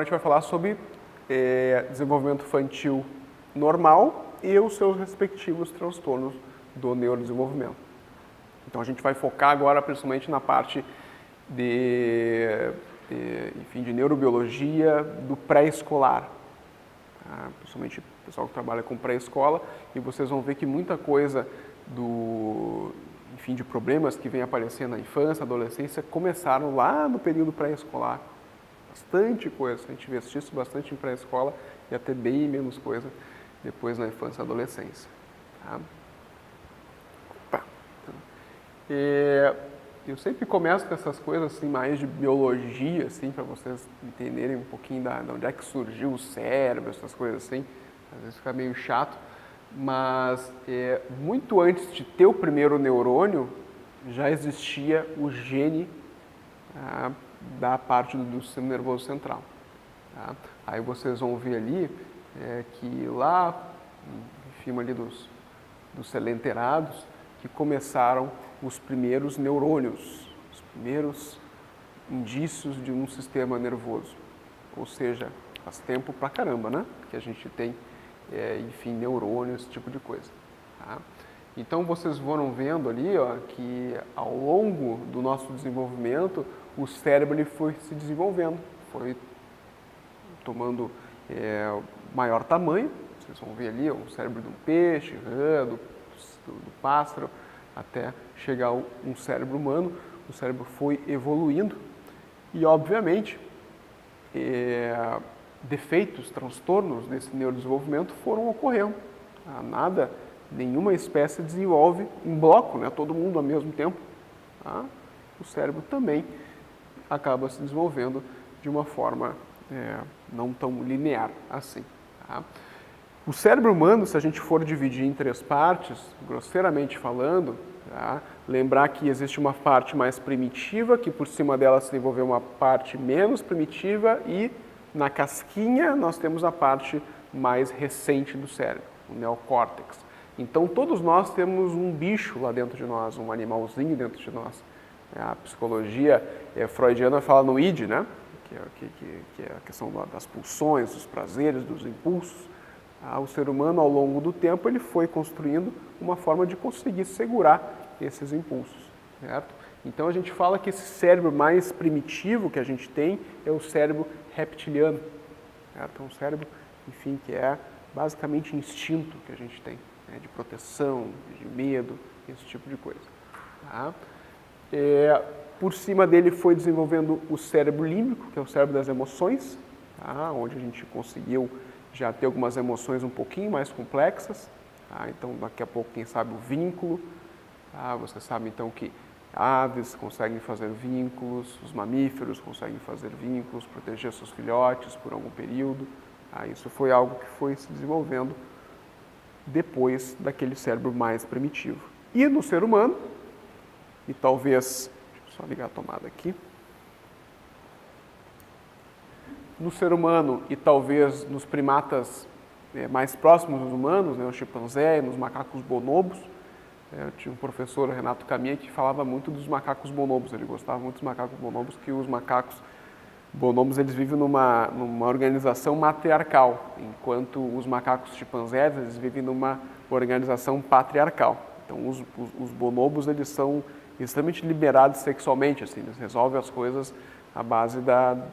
agora a gente vai falar sobre desenvolvimento infantil normal e os seus respectivos transtornos do neurodesenvolvimento. Então a gente vai focar agora principalmente na parte de neurobiologia do pré-escolar. Principalmente o pessoal que trabalha com pré-escola, e vocês vão ver que muita coisa de problemas que vem aparecendo na infância, adolescência, começaram lá no período pré-escolar. Bastante coisa, a gente investiu isso bastante em pré-escola e até bem menos coisa depois na infância e adolescência. Tá? Eu sempre começo com essas coisas assim, mais de biologia, assim, para vocês entenderem um pouquinho de onde é que surgiu o cérebro, essas coisas assim. Às vezes fica meio chato, mas muito antes de ter o primeiro neurônio, já existia o gene da parte do sistema nervoso central. Tá? Aí vocês vão ver ali que lá, em cima ali dos selenterados, que começaram os primeiros neurônios, os primeiros indícios de um sistema nervoso. Ou seja, faz tempo pra caramba, né? Que a gente tem, neurônios, esse tipo de coisa. Tá? Então vocês foram vendo ali, ó, que ao longo do nosso desenvolvimento, o cérebro ele foi se desenvolvendo, foi tomando maior tamanho. Vocês vão ver ali o cérebro de um peixe, do pássaro, até chegar a um cérebro humano. O cérebro foi evoluindo e, obviamente, defeitos, transtornos desse neurodesenvolvimento foram ocorrendo. Nenhuma espécie desenvolve em bloco, né, todo mundo ao mesmo tempo. Tá? O cérebro também acaba se desenvolvendo de uma forma não tão linear assim. Tá? O cérebro humano, se a gente for dividir em 3 partes, grosseiramente falando, tá? Lembrar que existe uma parte mais primitiva, que por cima dela se desenvolveu uma parte menos primitiva, e na casquinha nós temos a parte mais recente do cérebro, o neocórtex. Então todos nós temos um bicho lá dentro de nós, um animalzinho dentro de nós. A psicologia freudiana fala no id, né? que é a questão das pulsões, dos prazeres, dos impulsos. O ser humano, ao longo do tempo, ele foi construindo uma forma de conseguir segurar esses impulsos, certo? Então a gente fala que esse cérebro mais primitivo que a gente tem é o cérebro reptiliano, certo? É um cérebro, que é basicamente instinto que a gente tem, né? De proteção, de medo, esse tipo de coisa. Tá? Por cima dele foi desenvolvendo o cérebro límbico, que é o cérebro das emoções, tá? Onde a gente conseguiu já ter algumas emoções um pouquinho mais complexas. Tá? Então, daqui a pouco, quem sabe, o vínculo. Tá? Você sabe, então, que aves conseguem fazer vínculos, os mamíferos conseguem fazer vínculos, proteger seus filhotes por algum período. Tá? Isso foi algo que foi se desenvolvendo depois daquele cérebro mais primitivo. E no ser humano, e talvez... Deixa eu só ligar a tomada aqui. No ser humano e talvez nos primatas mais próximos dos humanos, né, o chimpanzé e nos macacos bonobos. Eu tinha um professor, Renato Caminha, que falava muito dos macacos bonobos. Ele gostava muito dos macacos bonobos, que os macacos bonobos eles vivem numa organização matriarcal, enquanto os macacos chimpanzés eles vivem numa organização patriarcal. Então os bonobos eles são extremamente liberados sexualmente, assim, eles resolvem as coisas à base do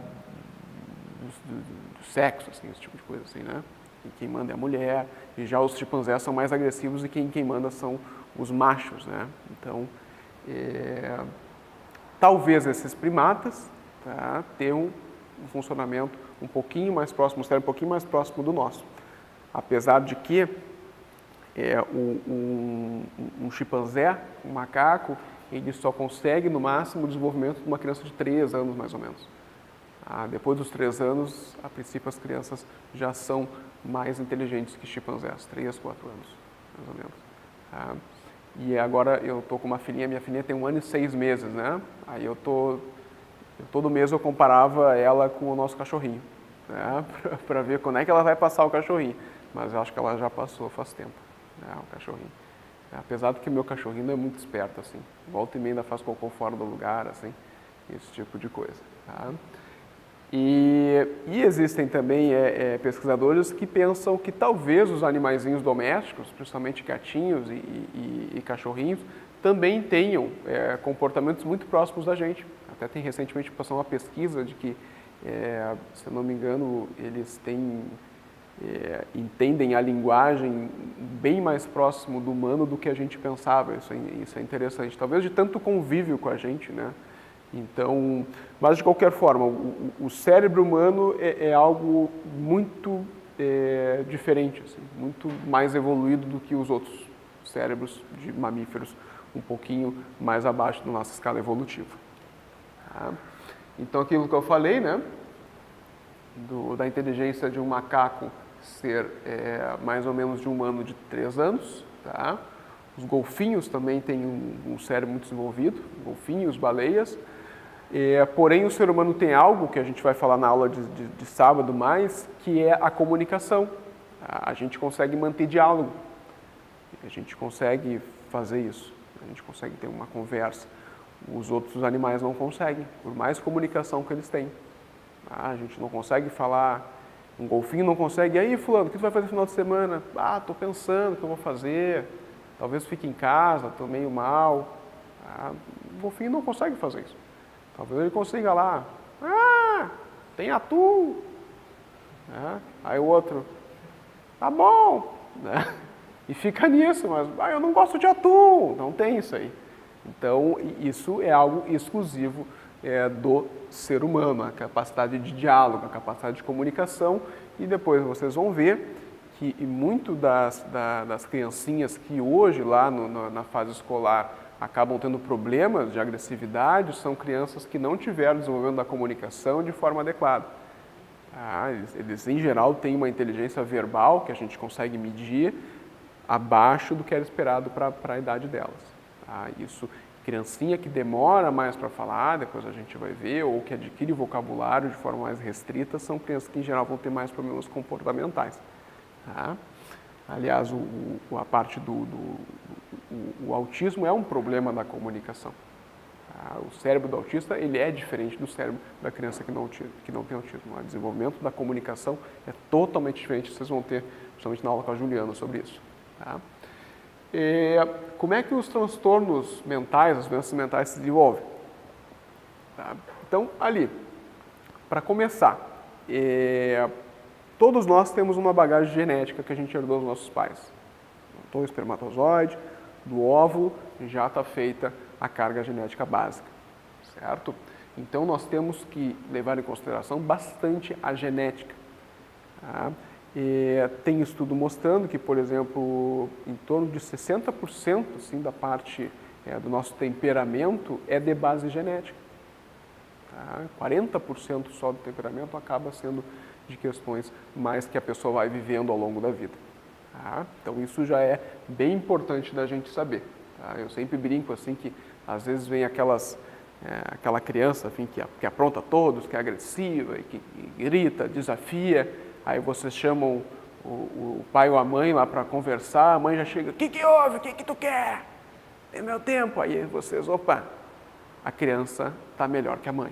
sexo, assim, esse tipo de coisa, assim, né? E quem manda é a mulher, e já os chimpanzés são mais agressivos e quem manda são os machos, né? Então, talvez esses primatas, tá, tenham um funcionamento um pouquinho mais próximo, um cérebro um pouquinho mais próximo do nosso. Apesar de que um chimpanzé, um macaco, ele só consegue, no máximo, o desenvolvimento de uma criança de 3 anos, mais ou menos. Depois dos 3 anos, a princípio, as crianças já são mais inteligentes que chimpanzés, 3, 4 anos, mais ou menos. E agora eu estou com uma filhinha, minha filhinha tem 1 ano e 6 meses, né? Aí todo mês eu comparava ela com o nosso cachorrinho, né? Para ver quando é que ela vai passar o cachorrinho. Mas eu acho que ela já passou faz tempo, né? O cachorrinho. Apesar de que o meu cachorrinho não é muito esperto, assim. Volta e meia ainda faz cocô fora do lugar, assim. Esse tipo de coisa. Tá? E existem também pesquisadores que pensam que talvez os animaizinhos domésticos, principalmente gatinhos e cachorrinhos, também tenham comportamentos muito próximos da gente. Até tem recentemente passou uma pesquisa de que, se eu não me engano, eles entendem a linguagem bem mais próximo do humano do que a gente pensava. Isso é interessante. Talvez de tanto convívio com a gente, né? Então, mas de qualquer forma, o cérebro humano é algo muito diferente, assim, muito mais evoluído do que os outros cérebros de mamíferos, um pouquinho mais abaixo da nossa escala evolutiva. Tá? Então, aquilo que eu falei, né, da inteligência de um macaco ser mais ou menos de um humano de 3 anos, tá? Os golfinhos também têm um cérebro muito desenvolvido, golfinhos, baleias. Porém, o ser humano tem algo que a gente vai falar na aula de sábado mais, que é a comunicação. A gente consegue manter diálogo, a gente consegue fazer isso, a gente consegue ter uma conversa. Os outros animais não conseguem, por mais comunicação que eles têm. A gente não consegue falar, um golfinho não consegue. E aí, fulano, o que tu vai fazer no final de semana? Estou pensando o que eu vou fazer, talvez fique em casa, estou meio mal. O golfinho não consegue fazer isso. Talvez ele consiga lá, tem atum. Aí o outro, tá bom. E fica nisso, mas eu não gosto de atum, não tem isso aí. Então, isso é algo exclusivo do ser humano, a capacidade de diálogo, a capacidade de comunicação. E depois vocês vão ver que muito das criancinhas que hoje, lá na fase escolar, acabam tendo problemas de agressividade, são crianças que não tiveram desenvolvimento da comunicação de forma adequada. Eles, em geral, têm uma inteligência verbal que a gente consegue medir abaixo do que era esperado para a idade delas. Isso, criancinha que demora mais para falar, depois a gente vai ver, ou que adquire vocabulário de forma mais restrita, são crianças que, em geral, vão ter mais problemas comportamentais. Aliás, a parte o autismo é um problema da comunicação. O cérebro do autista ele é diferente do cérebro da criança que não tem autismo. O desenvolvimento da comunicação é totalmente diferente. Vocês vão ter, principalmente na aula com a Juliana, sobre isso. Como é que os transtornos mentais, as doenças mentais se desenvolvem? Então, ali, para começar, todos nós temos uma bagagem genética que a gente herdou dos nossos pais. Do espermatozoide, do óvulo, já está feita a carga genética básica, certo? Então, nós temos que levar em consideração bastante a genética. Tem estudo mostrando que, por exemplo, em torno de 60% assim, da parte do nosso temperamento é de base genética. 40% só do temperamento acaba sendo de questões mais que a pessoa vai vivendo ao longo da vida. Então, isso já é bem importante da gente saber. Eu sempre brinco assim que, às vezes, vem aquela criança assim, que apronta todos, que é agressiva, e que grita, desafia. Aí vocês chamam o pai ou a mãe lá para conversar, a mãe já chega, o que houve? O que tu quer? Tem meu tempo. Aí vocês, opa, a criança está melhor que a mãe.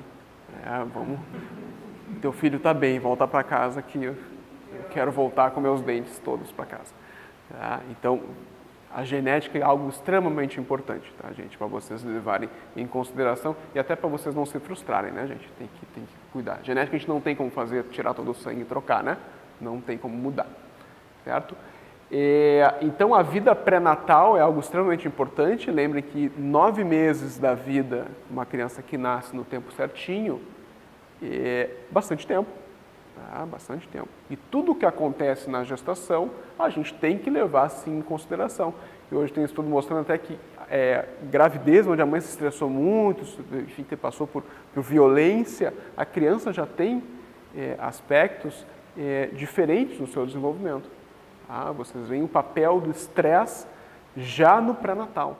Teu filho está bem, volta para casa que eu quero voltar com meus dentes todos para casa. Então, a genética é algo extremamente importante, tá, gente? Para vocês levarem em consideração e até para vocês não se frustrarem, né, gente? Tem que cuidar. Genética a gente não tem como fazer, tirar todo o sangue e trocar, né? Não tem como mudar, certo? Então, a vida pré-natal é algo extremamente importante. Lembrem que 9 meses da vida, uma criança que nasce no tempo certinho, é bastante tempo. Bastante tempo. E tudo o que acontece na gestação, a gente tem que levar, sim, em consideração. E hoje tem estudo mostrando até que gravidez, onde a mãe se estressou muito, enfim, passou por violência, a criança já tem aspectos diferentes no seu desenvolvimento. Vocês veem o papel do estresse já no pré-natal.